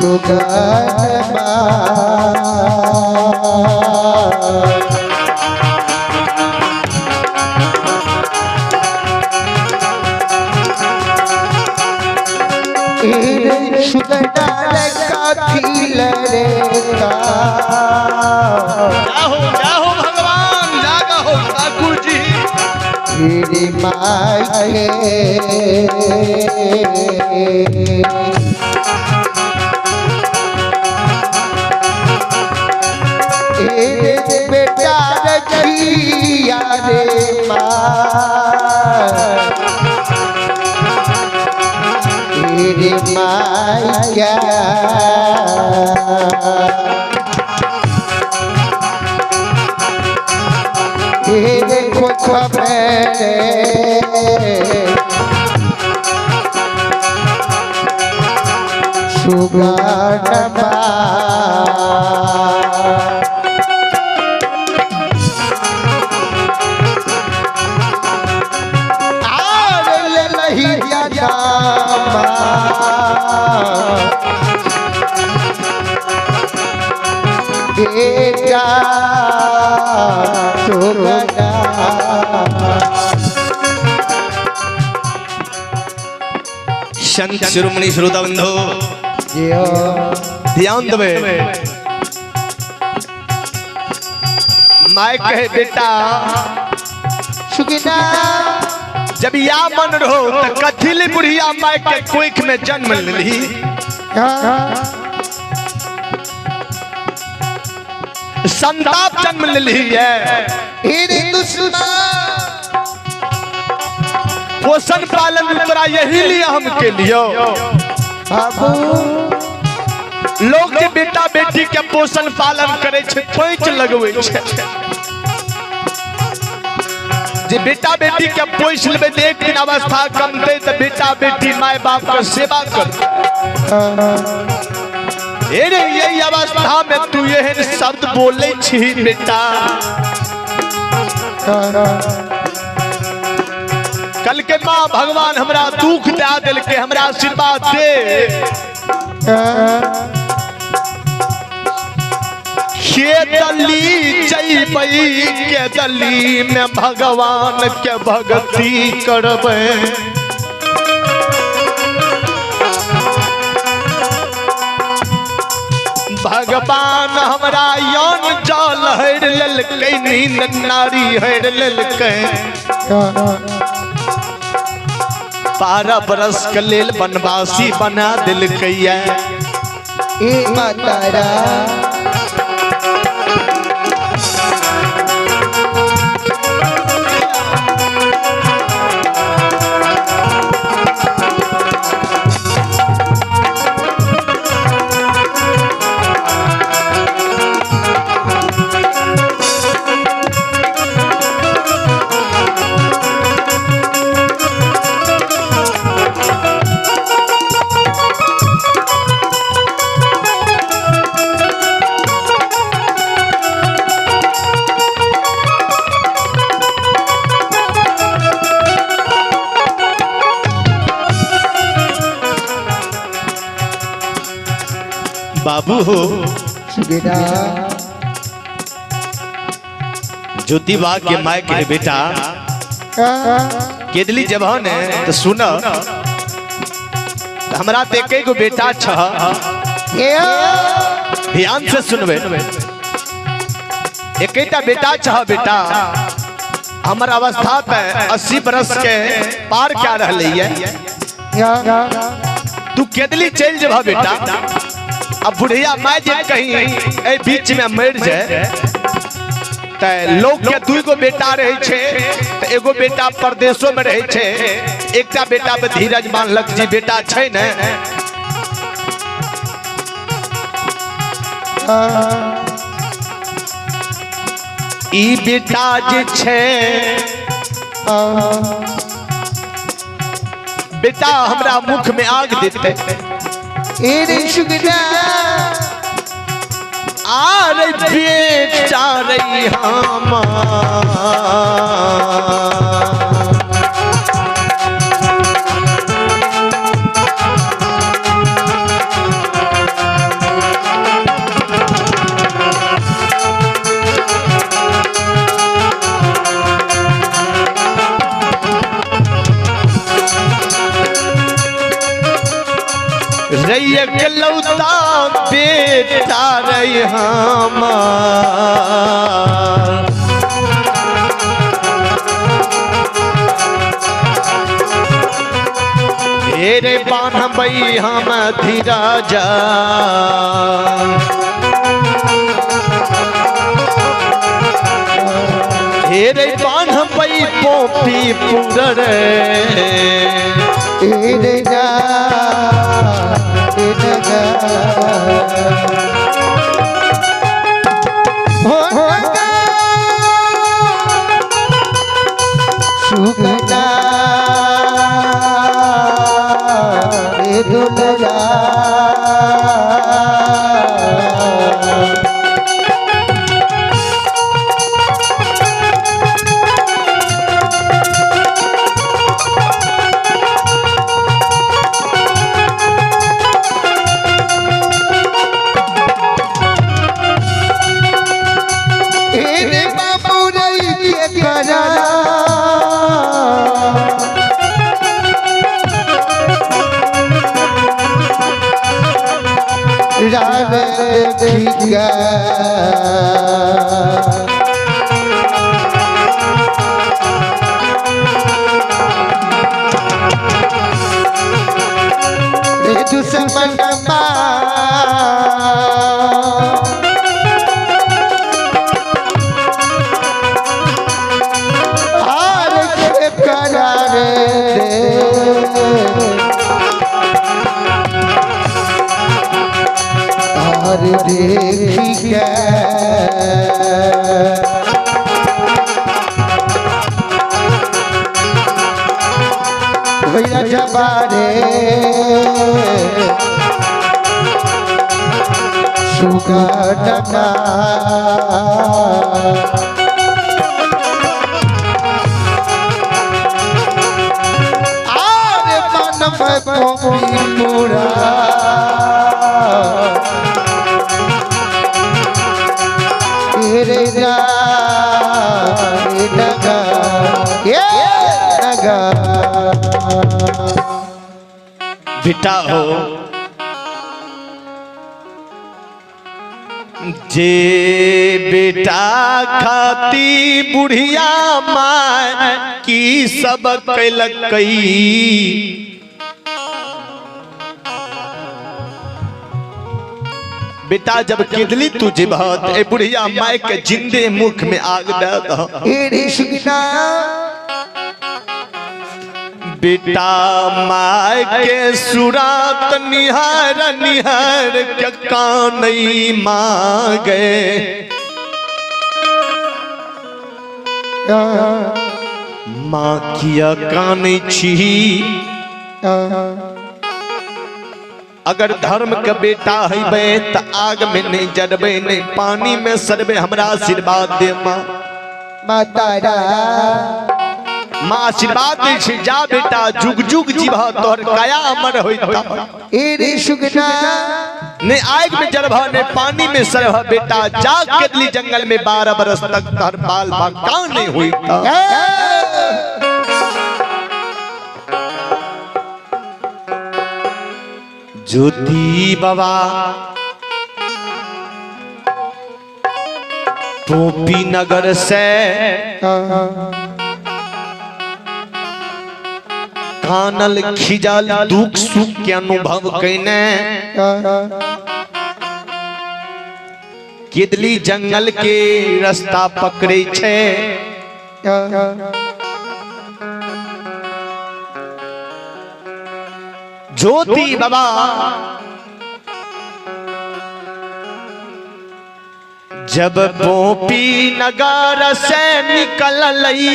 सुगनमा सुगनार काखिल रे का जाहो भगवान जागा हो ठाकुर जी तेरी माए बेटा रखिया रे तेरी माया तेरे को खबर सुगनमा बेटा सुगना संत शिरोमणि श्रोता बंधु ध्यान देवे माय कहे बेटा सुगना जब या मन रहो तो कथिली बुढ़िया माय के कोख में जन्म ली संताप जन्म ली है पोषण पालन तोरा यही लिए हम के लिए लोग के बेटा बेटी के पोषण पालन करे छे पैंच लगवे छे जे बेटा बेटी के पोष लेबे एक दिन अवस्था कम दे तो बेटा बेटी माय बाप के सेवा कर अरे यही अवस्था में तू यही शब्द बोले छी बेटा कल के माँ भगवान हमरा दुख दे दिल के हमरा आशीर्वाद दे के दली जइबई के दली में भगवान के भक्ति करबे भगवान हमरा यौन जल हर ललकै नींद नारी हर ललकै 12 बरस के लेल बनवासी बना दिलकै ए मातारा बाबू हो ज्योतिबा के माय के बेटा केदली जवान है तो सुन हमरा ते कई गो बेटा छ ध्यान से सुनबे एकटा बेटा छ बेटा हमर अवस्था पे 80 बरस के पार क्या रहले तू केदली चल जेबा बेटा अब बुढ़िया माय जे कहीं ए बीच में मर जाए त लोग के दुई गो बेटा रहे छे त एगो बेटा परदेशों में रहे छे एकटा बेटा पे धीरज मानलक जी बेटा छे ने ई बेटा जे छे बेटा हमरा मुख में आग देते आर बेटा रही हम रैया कलौता बेटा रही हमार रे बान्हबई हम धीराजा रे बान्हबई पोपी पुरर सुगना दुलरा भैया जबारे सुगना आरे मानव कोपी पूरा रे जा नगा ये नगा बेटा हो जे बेटा खाती बुढ़िया माँ की सब कैलकई बेटा जब किदली तुझे बहुत ए बुढ़िया माय के जिंदे मुख में आग डाल बेटा माय के सुरात निहार निहार के कानई मांगे माँ किया कानी छी अगर धर्म का बेटा है त आग में नहीं जड़बे नहीं पानी में सड़बे हमरा आशीर्वाद दे माँ मातारा माँ आशीर्वाद दे छी जा बेटा जुग जुग जीवा तोहर काया अमर होइता रे सुगना ने आग में जड़बा ने पानी में सड़बा बेटा जा केदली जंगल में 12 बरस तक तोहर बाल बाका नहीं होइता ज्योति बाबा पोपी नगर से कानल खिजल दुख सुख के अनुभव कैने केदली जंगल के रास्ता पकड़े छे ज्योति बाबा जब पोपी नगर से निकलई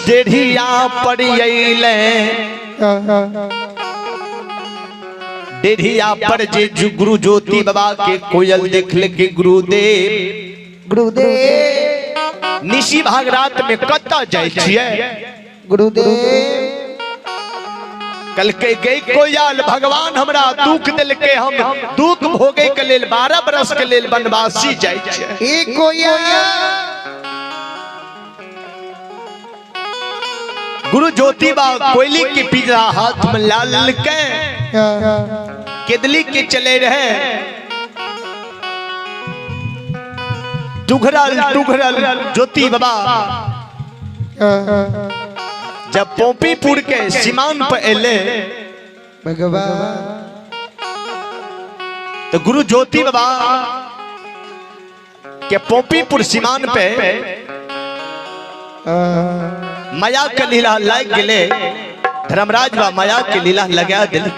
डेढ़िया पर डेढ़िया पर जे गुरु ज्योति बाबा के कोयल देख ले के गुरुदेव निशी भाग रात में कत्ता जाय छियै गुरुदेव कल के गई कोयल भगवान हमरा दुख दिल के हम दुख भोगे के लेल 12 बरस के लेल वनवासी जाय छियै गुरु ज्योति बा कोयली के पीला हाथ में लाल के केदली के चले रहे टुघरल टुघरल ज्योति बाबा जब पोपीपुर के सीमान पर एले भगवान तो गुरु ज्योति बाबा के पोपीपुर सीमान पे माया के लीला लाग गले धर्मराज बा माया के लीला लगा दिल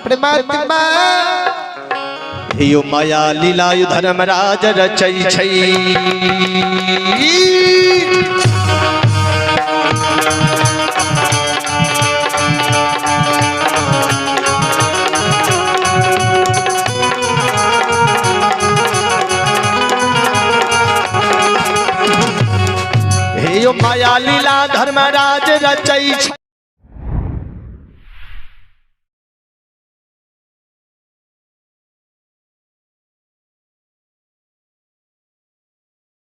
परमात्मा यो माया लीला यु धर्मराज रचई छई यो माया लीला धर्मराज रचई